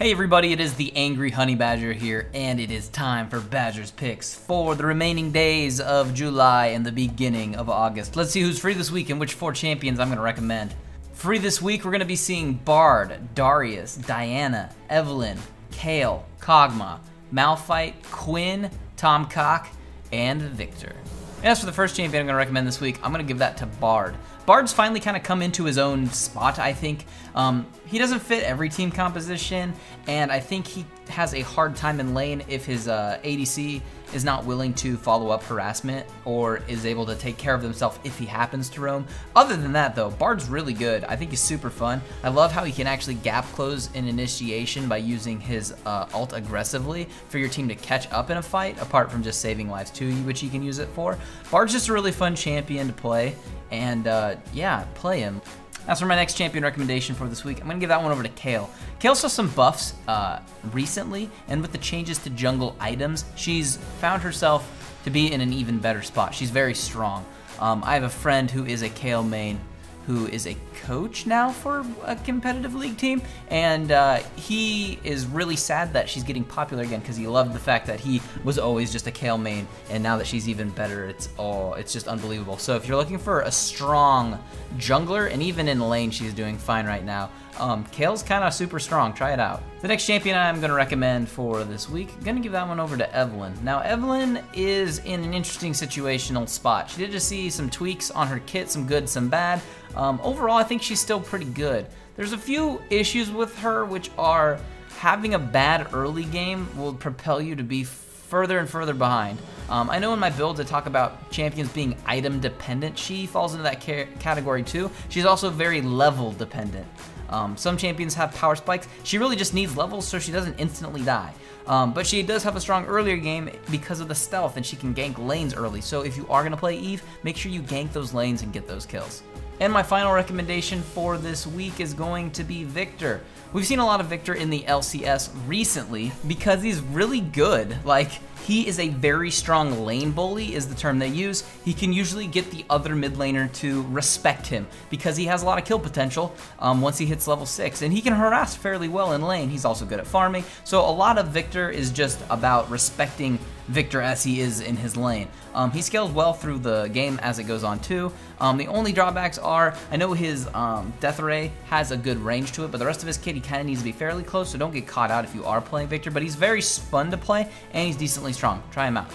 Hey everybody, it is the Angry Honey Badger here, and it is time for Badger's Picks for the remaining days of July and the beginning of August. Let's see who's free this week and which 4 champions I'm going to recommend. Free this week, we're going to be seeing Bard, Darius, Diana, Evelynn, Kayle, Kog'Maw, Malphite, Quinn, Tomcock, and Victor. And as for the first champion I'm going to recommend this week, I'm going to give that to Bard. Bard's finally kind of come into his own spot, I think. He doesn't fit every team composition, and I think he has a hard time in lane if his ADC is not willing to follow up harassment or is able to take care of himself if he happens to roam. Other than that, though, Bard's really good. I think he's super fun. I love how he can actually gap close in initiation by using his ult aggressively for your team to catch up in a fight, apart from just saving lives too, which you can use it for. Bard's just a really fun champion to play, and yeah, play him. As for my next champion recommendation for this week, I'm going to give that one over to Kayle. Kayle saw some buffs recently, and with the changes to jungle items, she's found herself to be in an even better spot. She's very strong. I have a friend who is a Kayle main who is a coach now for a competitive league team, and he is really sad that she's getting popular again because he loved the fact that he was always just a Kayle main, and now that she's even better, it's just unbelievable. So if you're looking for a strong jungler, and even in lane she's doing fine right now, Kayle's kind of super strong. Try it out. The next champion I'm going to recommend for this week, I'm going to give that one over to Evelynn. Now, Evelynn is in an interesting situational spot. She did just see some tweaks on her kit, some good, some bad. Overall, I think she's still pretty good. There's a few issues with her, which are having a bad early game will propel you to be further and further behind. I know in my builds I talk about champions being item dependent. She falls into that category too. She's also very level dependent. Some champions have power spikes. She really just needs levels so she doesn't instantly die. But she does have a strong earlier game because of the stealth, and she can gank lanes early. So if you are going to play Eve, make sure you gank those lanes and get those kills. And my final recommendation for this week is going to be Victor. We've seen a lot of Victor in the LCS recently because he's really good. Like, he is a very strong lane bully is the term they use. He can usually get the other mid laner to respect him because he has a lot of kill potential once he hits level 6, and he can harass fairly well in lane. He's also good at farming. So a lot of Victor is just about respecting Victor as he is in his lane. He scales well through the game as it goes on too. The only drawbacks are, I know his Death Ray has a good range to it, but the rest of his kit he kind of needs to be fairly close, so don't get caught out if you are playing Victor, but he's very fun to play, and he's decently strong. Try him out.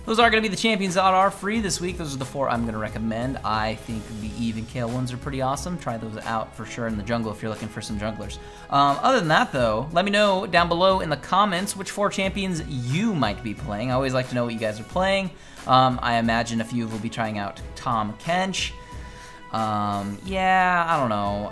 Those are going to be the champions that are free this week. Those are the 4 I'm going to recommend. I think the Eve and Kayle ones are pretty awesome. Try those out for sure in the jungle if you're looking for some junglers. Other than that, though, let me know down below in the comments which 4 champions you might be playing. I always like to know what you guys are playing. I imagine a few will be trying out Tom Kench. Yeah, I don't know.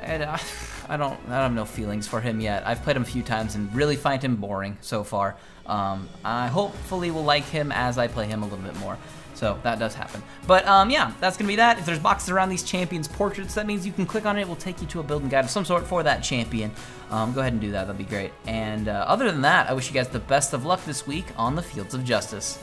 I have no feelings for him yet. I've played him a few times and really find him boring so far. I hopefully will like him as I play him a little bit more. So that does happen. But yeah, that's going to be that. If there's boxes around these champions' portraits, that means you can click on it. It will take you to a building guide of some sort for that champion. Go ahead and do that. That'd be great. And other than that, I wish you guys the best of luck this week on the Fields of Justice.